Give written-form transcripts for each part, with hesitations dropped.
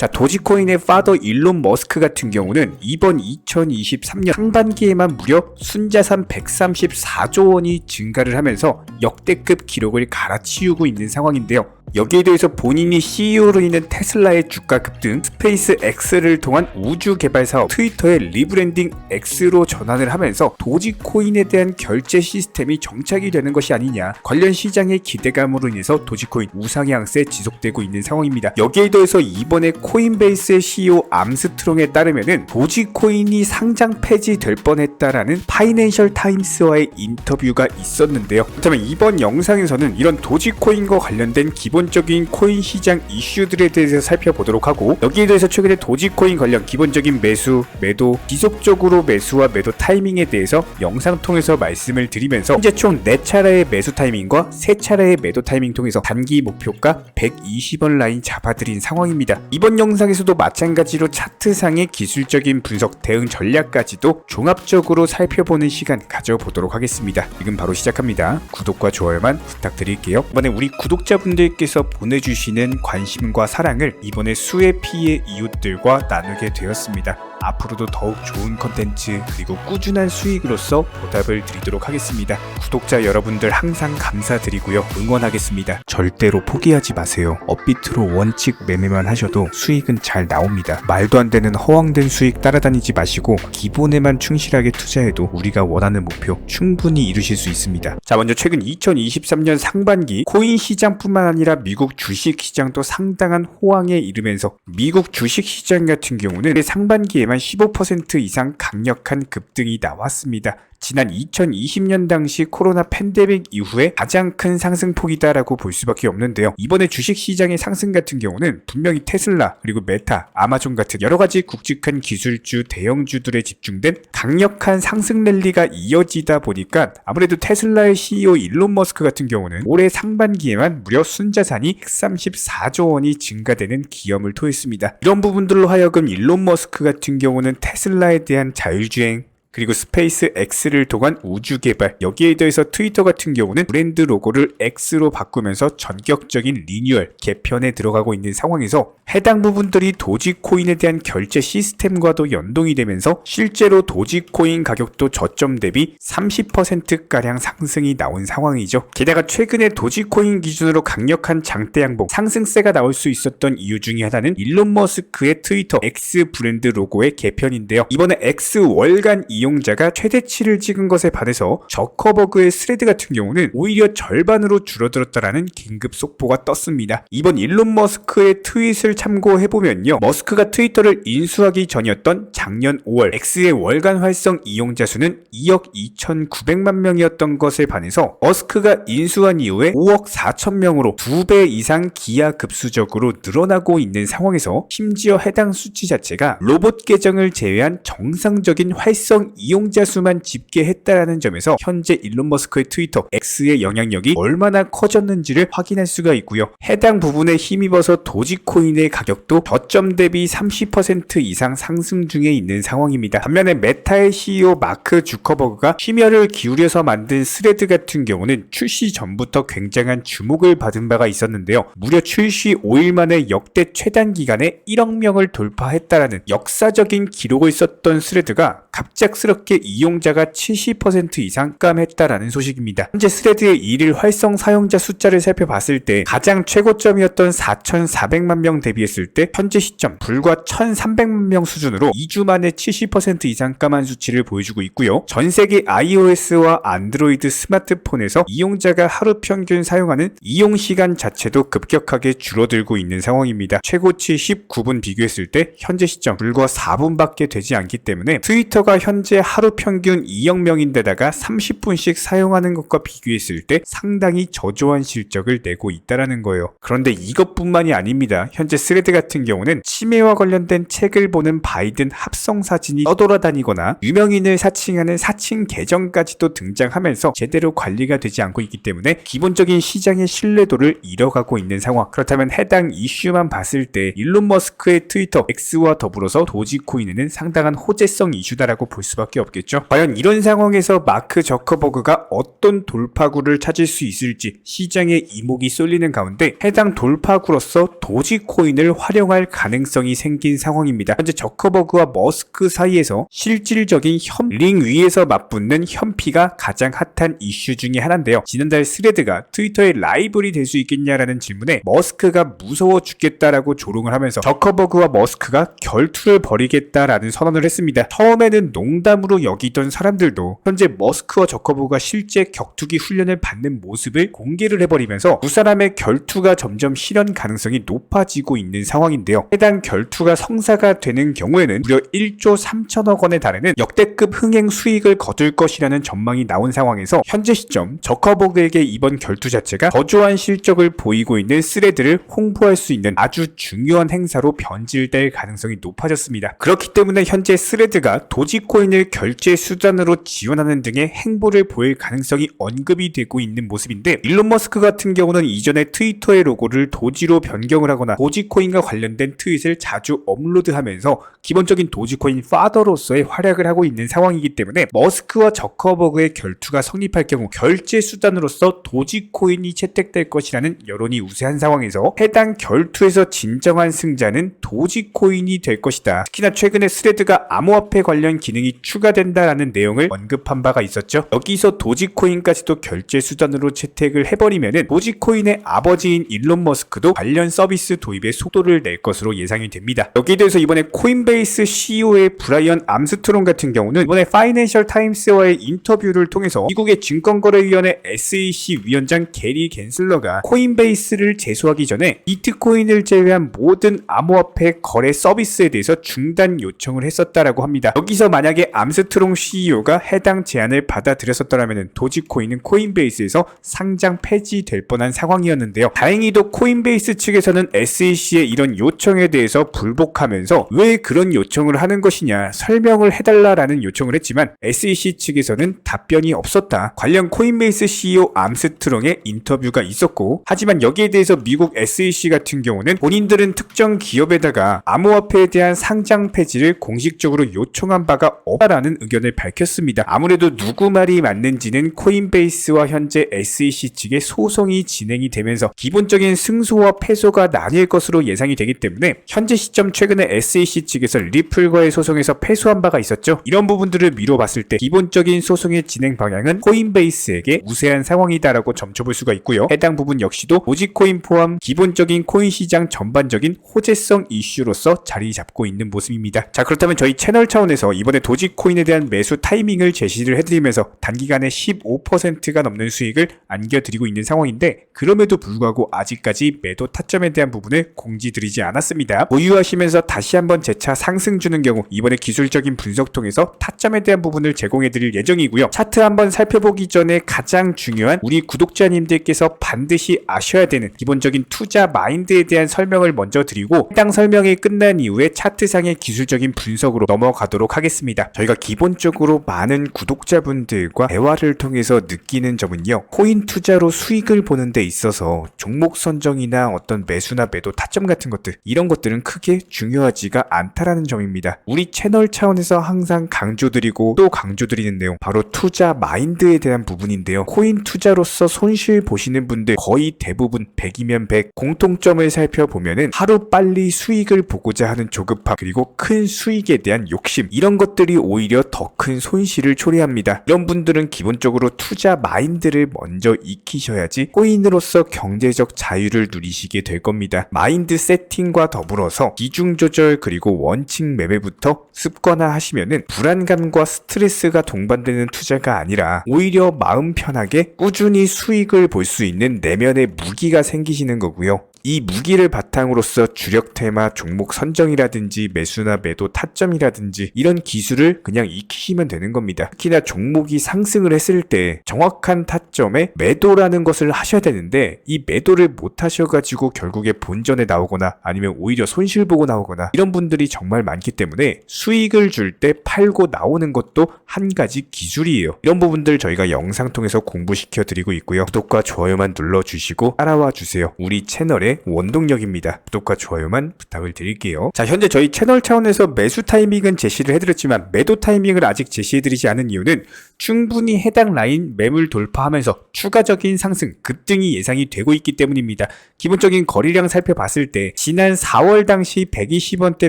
자, 도지코인의 파더 일론 머스크 같은 경우는 이번 2023년 상반기에만 무려 순자산 134조 원이 증가를 하면서 역대급 기록을 갈아치우고 있는 상황인데요. 여기에 대해서 본인이 CEO로 있는 테슬라의 주가 급등, 스페이스 X를 통한 우주 개발 사업, 트위터의 리브랜딩 X로 전환을 하면서 도지코인에 대한 결제 시스템이 정착이 되는 것이 아니냐, 관련 시장의 기대감으로 인해서 도지코인 우상향 양세 지속되고 있는 상황입니다. 여기에 더해서 이번에 코인베이스의 CEO 암스트롱에 따르면은 도지코인이 상장 폐지될 뻔했다라는 파이낸셜 타임스와의 인터뷰가 있었는데요. 그렇다면 이번 영상에서는 이런 도지코인과 관련된 기본적인 코인 시장 이슈들에 대해서 살펴보도록 하고, 여기에 대해서 최근에 도지코인 관련 기본적인 매수, 매도, 지속적으로 매수와 매도 타이밍에 대해서 영상 통해서 말씀을 드리면서 현재 총 4차례의 매수 타이밍과 3차례의 매도 타이밍 통해서 단기 목표가 120원 라인 잡아드린 상황입니다. 이번 영상에서도 마찬가지로 차트상의 기술적인 분석, 대응 전략까지도 종합적으로 살펴보는 시간 가져보도록 하겠습니다. 지금 바로 시작합니다. 구독과 좋아요만 부탁드릴게요. 이번에 우리 구독자분들께서 보내주시는 관심과 사랑을 이번에 수의 피의 이웃들과 나누게 되었습니다. 앞으로도 더욱 좋은 컨텐츠 그리고 꾸준한 수익으로서 보답을 드리도록 하겠습니다. 구독자 여러분들 항상 감사드리고요. 응원하겠습니다. 절대로 포기하지 마세요. 업비트로 원칙 매매만 하셔도 수익은 잘 나옵니다. 말도 안 되는 허황된 수익 따라다니지 마시고 기본에만 충실하게 투자해도 우리가 원하는 목표 충분히 이루실 수 있습니다. 자, 먼저 최근 2023년 상반기 코인 시장뿐만 아니라 미국 주식 시장도 상당한 호황에 이르면서 미국 주식 시장 같은 경우는 상반기에 15% 이상 강력한 급등이 나왔습니다. 지난 2020년 당시 코로나 팬데믹 이후에 가장 큰 상승폭이다라고 볼 수밖에 없는데요. 이번에 주식시장의 상승 같은 경우는 분명히 테슬라, 그리고 메타, 아마존 같은 여러가지 굵직한 기술주, 대형주들에 집중된 강력한 상승 랠리가 이어지다 보니까 아무래도 테슬라의 CEO 일론 머스크 같은 경우는 올해 상반기에만 무려 순자산이 134조 원이 증가되는 기염을 토했습니다. 이런 부분들로 하여금 일론 머스크 같은 경우는 테슬라에 대한 자율주행, 그리고 스페이스 X를 통한 우주 개발, 여기에 대해서 트위터 같은 경우는 브랜드 로고를 X로 바꾸면서 전격적인 리뉴얼, 개편에 들어가고 있는 상황에서 해당 부분들이 도지코인에 대한 결제 시스템과도 연동이 되면서 실제로 도지코인 가격도 저점 대비 30%가량 상승이 나온 상황이죠. 게다가 최근에 도지코인 기준으로 강력한 장대 양봉, 상승세가 나올 수 있었던 이유 중에 하나는 일론 머스크의 트위터 X 브랜드 로고의 개편인데요. 이번에 X 월간 이용자가 최대치를 찍은 것에 반해서 저커버그의 스레드 같은 경우는 오히려 절반으로 줄어들었다라는 긴급 속보가 떴습니다. 이번 일론 머스크의 트윗을 참고해보면요, 머스크가 트위터를 인수하기 전이었던 작년 5월 X의 월간 활성 이용자 수는 2억 2,900만 명이었던 것에 반해서 머스크가 인수한 이후에 5억 4천 명으로 2배 이상 기하급수적으로 늘어나고 있는 상황에서 심지어 해당 수치 자체가 로봇 계정을 제외한 정상적인 활성 이용자 수만 집계했다라는 점에서 현재 일론 머스크의 트위터 X의 영향력이 얼마나 커졌는지를 확인할 수가 있고요. 해당 부분에 힘입어서 도지코인의 가격도 저점 대비 30% 이상 상승 중에 있는 상황입니다. 반면에 메타의 CEO 마크 주커버그가 심혈을 기울여서 만든 스레드 같은 경우는 출시 전부터 굉장한 주목을 받은 바가 있었는데요. 무려 출시 5일 만에 역대 최단 기간에 1억 명을 돌파했다라는 역사적인 기록을 썼던 스레드가 갑작스럽게 이용자가 70% 이상 감했다라는 소식입니다. 현재 스레드의 일일 활성 사용자 숫자를 살펴봤을 때 가장 최고점이었던 4,400만 명 대비했을 때 현재 시점 불과 1,300만 명 수준으로 2주 만에 70% 이상 감한 수치를 보여주고 있고요. 전 세계 iOS와 안드로이드 스마트폰에서 이용자가 하루 평균 사용하는 이용 시간 자체도 급격하게 줄어들고 있는 상황입니다. 최고치 19분 비교했을 때 현재 시점 불과 4분밖에 되지 않기 때문에 트위터가 현재 하루 평균 2억 명인데다가 30분씩 사용하는 것과 비교했을 때 상당히 저조한 실적을 내고 있다라는 거예요. 그런데 이것뿐만이 아닙니다. 현재 스레드 같은 경우는 치매와 관련된 책을 보는 바이든 합성 사진이 떠돌아다니거나 유명인을 사칭하는 사칭 계정까지도 등장하면서 제대로 관리가 되지 않고 있기 때문에 기본적인 시장의 신뢰도를 잃어가고 있는 상황. 그렇다면 해당 이슈만 봤을 때 일론 머스크의 트위터 X와 더불어서 도지코인에는 상당한 호재성 이슈다라고 볼 수밖에 수밖에 없겠죠. 과연 이런 상황에서 마크 저커버그가 어떤 돌파구를 찾을 수 있을지 시장에 이목이 쏠리는 가운데 해당 돌파구로서 도지코인을 활용할 가능성이 생긴 상황입니다. 현재 저커버그와 머스크 사이에서 실질적인 링 위에서 맞붙는 현피가 가장 핫한 이슈 중에 하나인데요. 지난달 스레드가 트위터의 라이벌이 될 수 있겠냐라는 질문에 머스크가 무서워 죽겠다라고 조롱을 하면서 저커버그와 머스크가 결투를 벌이겠다라는 선언을 했습니다. 처음에는 농담으로 여기던 사람들도 현재 머스크와 저커버그가 실제 격투기 훈련을 받는 모습을 공개를 해버리면서 두 사람의 결투가 점점 실현 가능성이 높아지고 있는 상황인데요. 해당 결투가 성사가 되는 경우에는 무려 1조 3천억 원에 달하는 역대급 흥행 수익을 거둘 것이라는 전망이 나온 상황에서 현재 시점 저커버그에게 이번 결투 자체가 저조한 실적을 보이고 있는 스레드를 홍보할 수 있는 아주 중요한 행사로 변질될 가능성이 높아졌습니다. 그렇기 때문에 현재 스레드가 도지코인을 결제 수단으로 지원하는 등의 행보를 보일 가능성이 언급이 되고 있는 모습인데, 일론 머스크 같은 경우는 이전에 트위터의 로고를 도지로 변경을 하거나 도지코인과 관련된 트윗을 자주 업로드하면서 기본적인 도지코인 파더로서의 활약을 하고 있는 상황이기 때문에 머스크와 저커버그의 결투가 성립할 경우 결제 수단으로서 도지코인이 채택될 것이라는 여론이 우세한 상황에서 해당 결투에서 진정한 승자는 도지코인이 될 것이다. 특히나 최근에 스레드가 암호화폐 관련 기능이 추가된다라는 내용을 언급한 바가 있었죠. 여기서 도지코인까지도 결제 수단으로 채택을 해버리면은 도지코인의 아버지인 일론 머스크도 관련 서비스 도입에 속도를 낼 것으로 예상이 됩니다. 여기에 대해서 이번에 코인베이스 CEO의 브라이언 암스트롱 같은 경우는 이번에 파이낸셜 타임스와의 인터뷰를 통해서 미국의 증권거래위원회 SEC 위원장 게리 겐슬러가 코인베이스를 제소하기 전에 비트코인을 제외한 모든 암호화폐 거래 서비스에 대해서 중단 요청을 했었다라고 합니다. 여기서 만약에 암스트롱 CEO가 해당 제안을 받아들였었더라면 도지코인은 코인베이스에서 상장 폐지될 뻔한 상황이었는데요. 다행히도 코인베이스 측에서는 SEC의 이런 요청에 대해서 불복하면서 왜 그런 요청을 하는 것이냐 설명을 해달라라는 요청을 했지만 SEC 측에서는 답변이 없었다. 관련 코인베이스 CEO 암스트롱의 인터뷰가 있었고, 하지만 여기에 대해서 미국 SEC 같은 경우는 본인들은 특정 기업에다가 암호화폐에 대한 상장 폐지를 공식적으로 요청한 바가 없다라는 의견을 밝혔습니다. 아무래도 누구 말이 맞는지는 코인베이스와 현재 SEC 측의 소송이 진행이 되면서 기본적인 승소와 패소가 나뉠 것으로 예상이 되기 때문에 현재 시점 최근에 SEC 측에서 리플과의 소송에서 패소한 바가 있었죠. 이런 부분들을 미뤄봤을 때 기본적인 소송의 진행 방향은 코인베이스에게 우세한 상황이다라고 점쳐볼 수가 있고요. 해당 부분 역시도 도지코인 포함 기본적인 코인 시장 전반적인 호재성 이슈로서 자리 잡고 있는 모습입니다. 자, 그렇다면 저희 채널 차원에서 이번에 도지코인에 대한 매수 타이밍을 제시를 해드리면서 단기간에 15%가 넘는 수익을 안겨드리고 있는 상황인데, 그럼에도 불구하고 아직까지 매도 타점에 대한 부분을 공지드리지 않았습니다. 보유하시면서 다시 한번 재차 상승 주는 경우 이번에 기술적인 분석 통해서 타점에 대한 부분을 제공해드릴 예정이고요. 차트 한번 살펴보기 전에 가장 중요한 우리 구독자님들께서 반드시 아셔야 되는 기본적인 투자 마인드에 대한 설명을 먼저 드리고, 해당 설명이 끝난 이후에 차트상의 기술적인 분석으로 넘어가도록 하겠습니다. 저희가 기본적으로 많은 구독자분들과 대화를 통해서 느끼는 점은요, 코인 투자로 수익을 보는 데 있어서 종목 선정이나 어떤 매수나 매도 타점 같은 것들, 이런 것들은 크게 중요하지가 않다라는 점입니다. 우리 채널 차원에서 항상 강조드리고 또 강조드리는 내용, 바로 투자 마인드에 대한 부분인데요. 코인 투자로서 손실 보시는 분들 거의 대부분 100이면 100 공통점을 살펴보면은 하루빨리 수익을 보고자 하는 조급함, 그리고 큰 수익에 대한 욕심, 이런 것들이 오히려 더 큰 손실을 초래합니다. 이런 분들은 기본적으로 투자 마인드를 먼저 익히셔야지 코인으로서 경제적 자유를 누리시게 될 겁니다. 마인드 세팅과 더불어서 비중 조절 그리고 원칙 매매부터 습관화 하시면은 불안감과 스트레스가 동반되는 투자가 아니라 오히려 마음 편하게 꾸준히 수익을 볼 수 있는 내면의 무기가 생기시는 거고요. 이 무기를 바탕으로서 주력 테마 종목 선정이라든지 매수나 매도 타점이라든지 이런 기술을 그냥 익히시면 되는 겁니다. 특히나 종목이 상승을 했을 때 정확한 타점에 매도라는 것을 하셔야 되는데, 이 매도를 못 하셔가지고 결국에 본전에 나오거나 아니면 오히려 손실 보고 나오거나 이런 분들이 정말 많기 때문에 수익을 줄 때 팔고 나오는 것도 한 가지 기술이에요. 이런 부분들 저희가 영상 통해서 공부시켜 드리고 있고요. 구독과 좋아요만 눌러주시고 따라와 주세요. 우리 채널에 채널의 원동력입니다. 구독과 좋아요만 부탁을 드릴게요. 자, 현재 저희 채널 차원에서 매수 타이밍은 제시를 해드렸지만 매도 타이밍을 아직 제시해드리지 않은 이유는 충분히 해당 라인 매물 돌파하면서 추가적인 상승, 급등이 예상이 되고 있기 때문입니다. 기본적인 거래량 살펴봤을 때 지난 4월 당시 120원대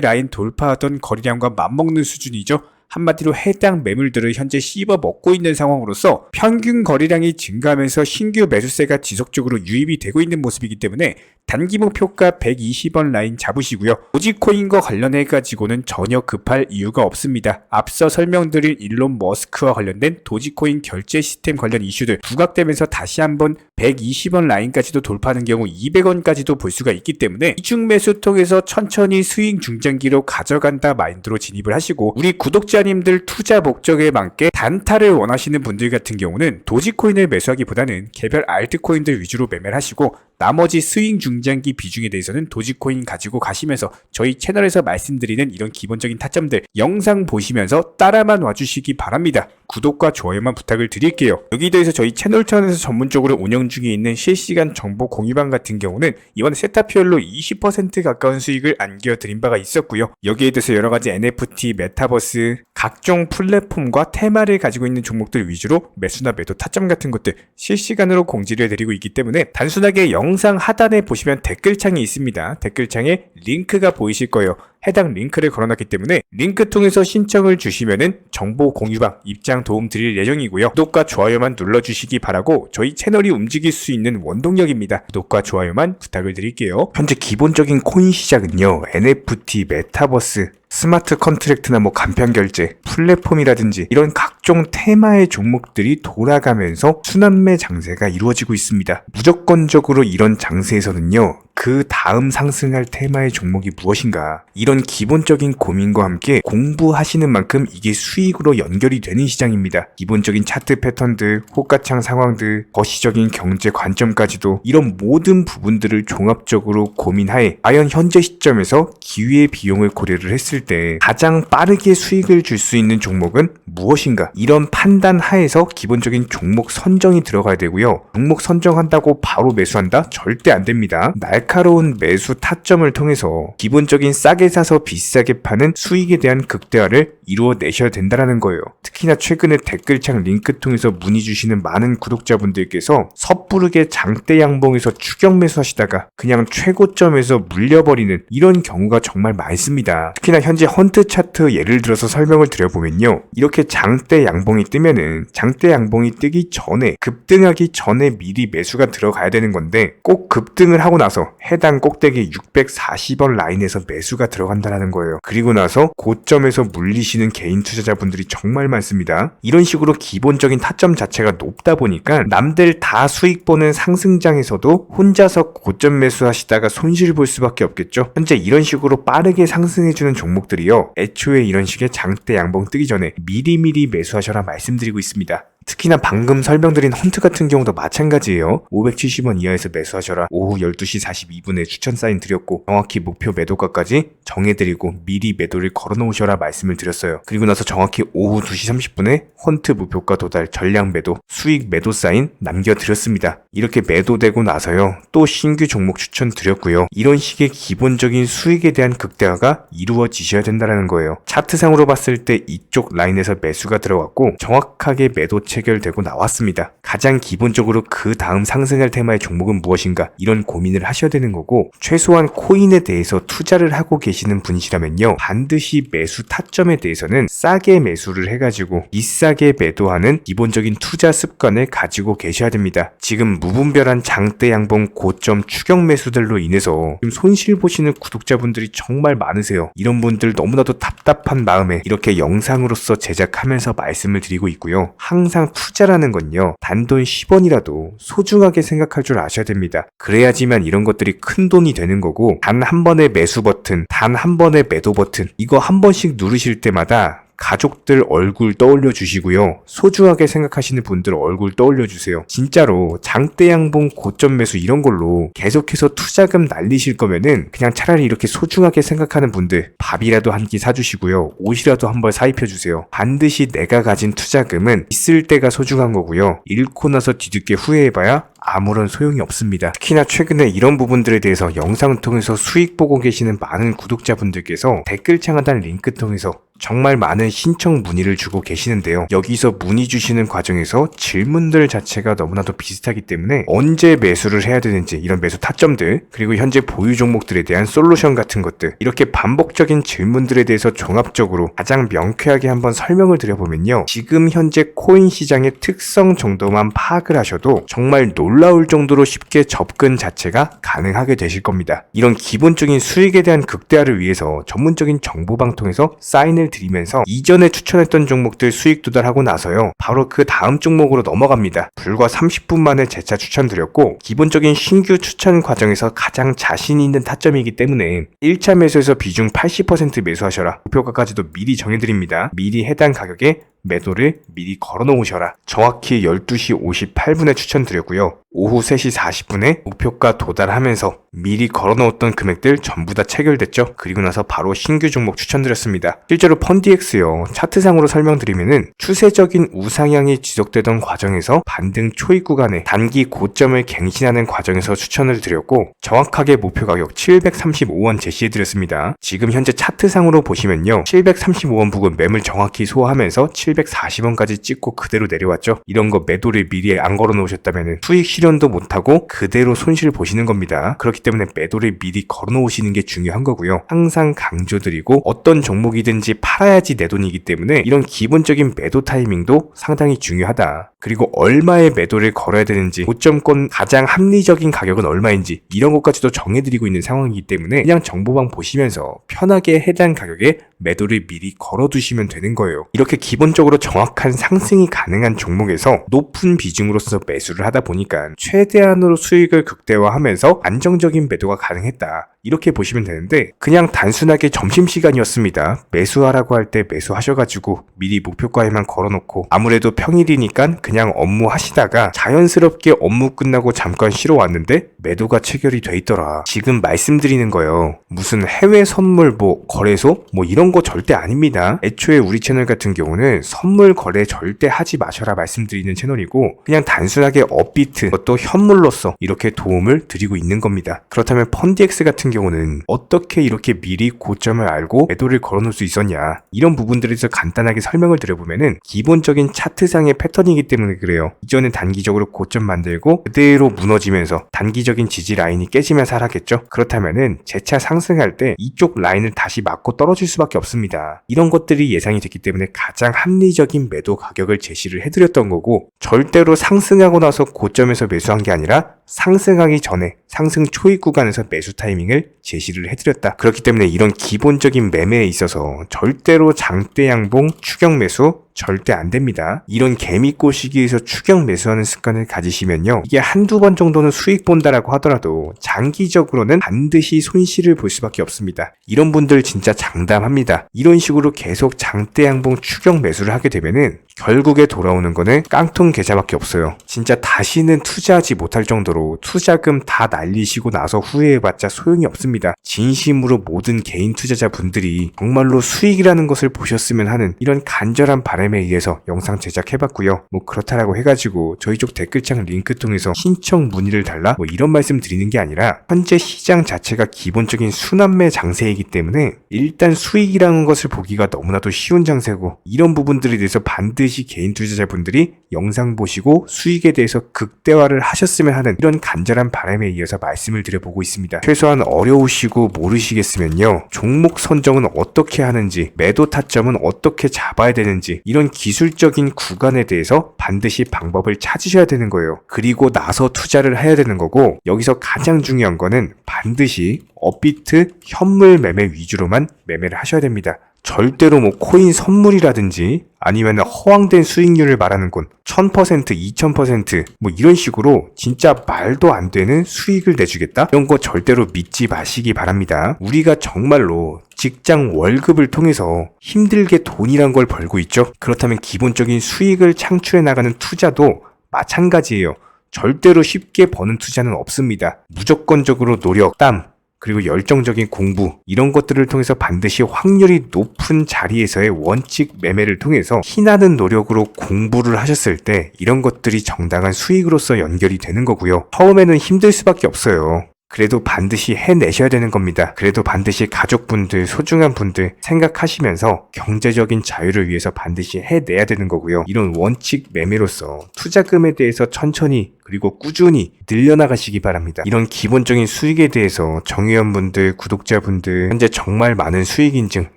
라인 돌파하던 거래량과 맞먹는 수준이죠. 한마디로 해당 매물들을 현재 씹어 먹고 있는 상황으로서 평균 거래량이 증가하면서 신규 매수세가 지속적으로 유입이 되고 있는 모습이기 때문에 단기 목표가 120원 라인 잡으시고요. 도지코인과 관련해 가지고는 전혀 급할 이유가 없습니다. 앞서 설명드린 일론 머스크와 관련된 도지코인 결제 시스템 관련 이슈들 부각되면서 다시 한번 120원 라인까지도 돌파하는 경우 200원까지도 볼 수가 있기 때문에 이중 매수 통해서 천천히 스윙 중장기로 가져간다 마인드로 진입을 하시고, 우리 구독자님들 투자 목적에 맞게 단타를 원하시는 분들 같은 경우는 도지코인을 매수하기보다는 개별 알트코인들 위주로 매매를 하시고, 나머지 스윙 중장기 비중에 대해서는 도지코인 가지고 가시면서 저희 채널에서 말씀드리는 이런 기본적인 타점들 영상 보시면서 따라만 와주시기 바랍니다. 구독과 좋아요만 부탁을 드릴게요. 여기에 대해서 저희 채널 차원에서 전문적으로 운영 중에 있는 실시간 정보 공유방 같은 경우는 이번 세타피얼로 20% 가까운 수익을 안겨드린 바가 있었고요. 여기에 대해서 여러가지 NFT, 메타버스, 각종 플랫폼과 테마를 가지고 있는 종목들 위주로 매수나 매도 타점 같은 것들 실시간으로 공지를 해드리고 있기 때문에 단순하게 영상 하단에 보시면 댓글창이 있습니다. 댓글창에 링크가 보이실 거예요. 해당 링크를 걸어놨기 때문에 링크 통해서 신청을 주시면은 정보 공유방 입장 도움 드릴 예정이고요. 구독과 좋아요만 눌러주시기 바라고 저희 채널이 움직일 수 있는 원동력입니다. 구독과 좋아요만 부탁을 드릴게요. 현재 기본적인 코인 시장은요, NFT, 메타버스, 스마트 컨트랙트나 간편 결제, 플랫폼이라든지 이런 각종 테마의 종목들이 돌아가면서 순환매 장세가 이루어지고 있습니다. 무조건적으로 이런 장세에서는요, 그 다음 상승할 테마의 종목이 무엇인가, 이런 기본적인 고민과 함께 공부하시는 만큼 이게 수익으로 연결이 되는 시장입니다. 기본적인 차트 패턴들, 호가창 상황들, 거시적인 경제 관점까지도 이런 모든 부분들을 종합적으로 고민하에 과연 현재 시점에서 기회의 비용을 고려를 했을 때 가장 빠르게 수익을 줄 수 있는 종목은 무엇인가, 이런 판단 하에서 기본적인 종목 선정이 들어가야 되고요. 종목 선정한다고 바로 매수한다? 절대 안 됩니다. 날카로운 매수 타점을 통해서 기본적인 싸게 사서 비싸게 파는 수익에 대한 극대화를 이루어내셔야 된다는 거예요. 특히나 최근에 댓글창 링크 통해서 문의 주시는 많은 구독자분들께서 섣부르게 장대 양봉에서 추격 매수하시다가 그냥 최고점에서 물려버리는 이런 경우가 정말 많습니다. 특히나 현재 헌트 차트 예를 들어서 설명을 드려보면요, 이렇게 장대 양봉이 뜨면은 장대 양봉이 뜨기 전에, 급등하기 전에 미리 매수가 들어가야 되는 건데, 꼭 급등을 하고 나서 해당 꼭대기 640원 라인에서 매수가 들어간다는 거예요. 그리고 나서 고점에서 물리시는 개인 투자자분들이 정말 많습니다. 이런 식으로 기본적인 타점 자체가 높다 보니까 남들 다 수익 보는 상승장에서도 혼자서 고점 매수하시다가 손실 볼 수밖에 없겠죠. 현재 이런 식으로 빠르게 상승해주는 종목들이요, 애초에 이런 식의 장대 양봉 뜨기 전에 미리미리 매수하셔라 말씀드리고 있습니다. 특히나 방금 설명드린 헌트 같은 경우도 마찬가지예요. 570원 이하에서 매수하셔라. 오후 12시 42분에 추천 사인 드렸고 정확히 목표 매도가까지 정해드리고 미리 매도를 걸어놓으셔라 말씀을 드렸어요. 그리고 나서 정확히 오후 2시 30분에 헌트 목표가 도달 전량 매도, 수익 매도 사인 남겨드렸습니다. 이렇게 매도되고 나서요, 또 신규 종목 추천 드렸고요. 이런 식의 기본적인 수익에 대한 극대화가 이루어지셔야 된다는 거예요. 차트상으로 봤을 때 이쪽 라인에서 매수가 들어갔고 정확하게 매도 체결되고 나왔습니다. 가장 기본적으로 그 다음 상승할 테마의 종목은 무엇인가, 이런 고민을 하셔야 되는 거고, 최소한 코인에 대해서 투자를 하고 계시는 분이시라면요, 반드시 매수 타점에 대해서는 싸게 매수를 해가지고 비싸게 매도하는 기본적인 투자 습관을 가지고 계셔야 됩니다. 지금 무분별한 장대 양봉 고점 추격 매수들로 인해서 지금 손실 보시는 구독자분들이 정말 많으세요. 이런 분들 너무나도 답답한 마음에 이렇게 영상으로서 제작하면서 말씀을 드리고 있고요. 항상 투자라는 건요, 단돈 10원이라도 소중하게 생각할 줄 아셔야 됩니다. 그래야지만 이런 것들이 큰 돈이 되는 거고, 단 한 번의 매수 버튼, 단 한 번의 매도 버튼, 이거 한 번씩 누르실 때마다 가족들 얼굴 떠올려 주시고요. 소중하게 생각하시는 분들 얼굴 떠올려 주세요. 진짜로 장대 양봉 고점 매수 이런 걸로 계속해서 투자금 날리실 거면은 그냥 차라리 이렇게 소중하게 생각하는 분들 밥이라도 한 끼 사주시고요. 옷이라도 한 벌 사입혀 주세요. 반드시 내가 가진 투자금은 있을 때가 소중한 거고요. 잃고 나서 뒤늦게 후회해봐야 아무런 소용이 없습니다. 특히나 최근에 이런 부분들에 대해서 영상을 통해서 수익 보고 계시는 많은 구독자분들께서 댓글창 하단 링크 통해서 정말 많은 신청 문의를 주고 계시는데요. 여기서 문의 주시는 과정에서 질문들 자체가 너무나도 비슷하기 때문에 언제 매수를 해야 되는지 이런 매수 타점들 그리고 현재 보유 종목들에 대한 솔루션 같은 것들 이렇게 반복적인 질문들에 대해서 종합적으로 가장 명쾌하게 한번 설명을 드려보면요. 지금 현재 코인 시장의 특성 정도만 파악을 하셔도 정말 놀라울 정도로 쉽게 접근 자체가 가능하게 되실 겁니다. 이런 기본적인 수익에 대한 극대화를 위해서 전문적인 정보방 통해서 사인을 드리면서 이전에 추천했던 종목들 수익 도달하고 나서요. 바로 그 다음 종목으로 넘어갑니다. 불과 30분 만에 재차 추천드렸고 기본적인 신규 추천 과정에서 가장 자신 있는 타점이기 때문에 1차 매수에서 비중 80% 매수하셔라. 목표가까지도 미리 정해드립니다. 미리 해당 가격에 매도를 미리 걸어 놓으셔라. 정확히 12시 58분에 추천드렸고요. 오후 3시 40분에 목표가 도달하면서 미리 걸어 놓았던 금액들 전부 다 체결됐죠. 그리고 나서 바로 신규 종목 추천드렸습니다. 실제로 펀디엑스요. 차트상으로 설명드리면은 추세적인 우상향이 지속되던 과정에서 반등 초입 구간에 단기 고점을 갱신하는 과정에서 추천을 드렸고 정확하게 목표 가격 735원 제시해드렸습니다. 지금 현재 차트상으로 보시면요. 735원 부근 매물 정확히 소화하면서 740원까지 찍고 그대로 내려왔죠. 이런 거 매도를 미리 안 걸어 놓으셨다면 수익 실현도 못하고 그대로 손실 보시는 겁니다. 그렇기 때문에 매도를 미리 걸어 놓으시는 게 중요한 거고요. 항상 강조드리고 어떤 종목이든지 팔아야지 내 돈이기 때문에 이런 기본적인 매도 타이밍도 상당히 중요하다. 그리고 얼마의 매도를 걸어야 되는지 고점권 가장 합리적인 가격은 얼마인지 이런 것까지도 정해드리고 있는 상황이기 때문에 그냥 정보방 보시면서 편하게 해당 가격에 매도를 미리 걸어두시면 되는 거예요. 이렇게 기본적으로 정확한 상승이 가능한 종목에서 높은 비중으로서 매수를 하다 보니까 최대한으로 수익을 극대화하면서 안정적인 매도가 가능했다. 이렇게 보시면 되는데 그냥 단순하게 점심시간이었습니다. 매수하라고 할 때 매수하셔가지고 미리 목표가에만 걸어놓고 아무래도 평일이니까 그냥 업무 하시다가 자연스럽게 업무 끝나고 잠깐 쉬러 왔는데 매도가 체결이 돼 있더라. 지금 말씀드리는 거예요. 무슨 해외 선물 거래소 이런 거 절대 아닙니다. 애초에 우리 채널 같은 경우는 선물 거래 절대 하지 마셔라 말씀드리는 채널이고 그냥 단순하게 업비트 또 현물로서 이렇게 도움을 드리고 있는 겁니다. 그렇다면 펀디엑스 같은 경우는 어떻게 이렇게 미리 고점을 알고 매도를 걸어놓을 수 있었냐 이런 부분들에 대해서 간단하게 설명을 드려보면은 기본적인 차트상의 패턴이기 때문에 그래요. 이전에 단기적으로 고점 만들고 그대로 무너지면서 단기적인 지지 라인이 깨지면서 하락했죠. 그렇다면은 재차 상승할 때 이쪽 라인을 다시 맞고 떨어질 수밖에 없습니다. 이런 것들이 예상이 됐기 때문에 가장 합리적인 매도 가격을 제시를 해드렸던 거고 절대로 상승하고 나서 고점에서 매수한 게 아니라 상승하기 전에 상승 초입 구간에서 매수 타이밍을 제시를 해드렸다. 그렇기 때문에 이런 기본적인 매매에 있어서 절대로 장대 양봉 추격 매수 절대 안 됩니다. 이런 개미꽃 시기에서 추격 매수하는 습관을 가지시면요. 이게 한두 번 정도는 수익 본다라고 하더라도 장기적으로는 반드시 손실을 볼 수밖에 없습니다. 이런 분들 진짜 장담합니다. 이런 식으로 계속 장대 양봉 추격 매수를 하게 되면은 결국에 돌아오는 거는 깡통 계좌밖에 없어요. 진짜 다시는 투자하지 못할 정도로 투자금 다 날리시고 나서 후회해봤자 소용이 없습니다. 진심으로 모든 개인 투자자분들이 정말로 수익이라는 것을 보셨으면 하는 이런 간절한 바람에 의해서 영상 제작해봤고요. 그렇다라고 해가지고 저희 쪽 댓글창 링크 통해서 신청 문의를 달라 이런 말씀 드리는 게 아니라 현재 시장 자체가 기본적인 순환매 장세이기 때문에 일단 수익이라는 것을 보기가 너무나도 쉬운 장세고 이런 부분들에 대해서 반드시 개인 투자자분들이 영상 보시고 수익에 대해서 극대화를 하셨으면 하는 이런 간절한 바람에 이어서 말씀을 드려보고 있습니다. 최소한 어려우시고 모르시겠으면요. 종목 선정은 어떻게 하는지 매도 타점은 어떻게 잡아야 되는지 이런 기술적인 구간에 대해서 반드시 방법을 찾으셔야 되는 거예요. 그리고 나서 투자를 해야 되는 거고 여기서 가장 중요한 거는 반드시 업비트 현물 매매 위주로만 매매를 하셔야 됩니다. 절대로 뭐 코인 선물이라든지 아니면 허황된 수익률을 말하는 건 1000%, 2000% 뭐 이런 식으로 진짜 말도 안 되는 수익을 내주겠다? 이런 거 절대로 믿지 마시기 바랍니다. 우리가 정말로 직장 월급을 통해서 힘들게 돈이란 걸 벌고 있죠. 그렇다면 기본적인 수익을 창출해 나가는 투자도 마찬가지예요. 절대로 쉽게 버는 투자는 없습니다. 무조건적으로 노력, 땀, 그리고 열정적인 공부 이런 것들을 통해서 반드시 확률이 높은 자리에서의 원칙 매매를 통해서 피나는 노력으로 공부를 하셨을 때 이런 것들이 정당한 수익으로서 연결이 되는 거고요. 처음에는 힘들 수밖에 없어요. 그래도 반드시 해내셔야 되는 겁니다. 그래도 반드시 가족분들, 소중한 분들 생각하시면서 경제적인 자유를 위해서 반드시 해내야 되는 거고요. 이런 원칙 매매로서 투자금에 대해서 천천히 그리고 꾸준히 늘려나가시기 바랍니다. 이런 기본적인 수익에 대해서 정회원분들, 구독자분들 현재 정말 많은 수익 인증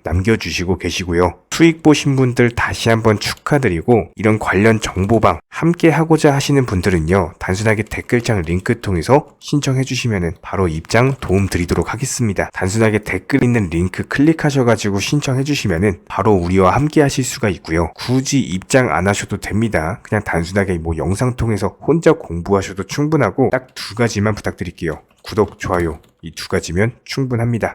남겨주시고 계시고요. 수익 보신 분들 다시 한번 축하드리고 이런 관련 정보방 함께 하고자 하시는 분들은요. 단순하게 댓글창 링크 통해서 신청해 주시면 바로 입장 도움 드리도록 하겠습니다. 단순하게 댓글 있는 링크 클릭하셔가지고 신청해 주시면 바로 우리와 함께 하실 수가 있고요. 굳이 입장 안 하셔도 됩니다. 그냥 단순하게 뭐 영상 통해서 혼자 공부하셔도 충분하고 딱 두 가지만 부탁드릴게요. 구독, 좋아요 이 두 가지면 충분합니다.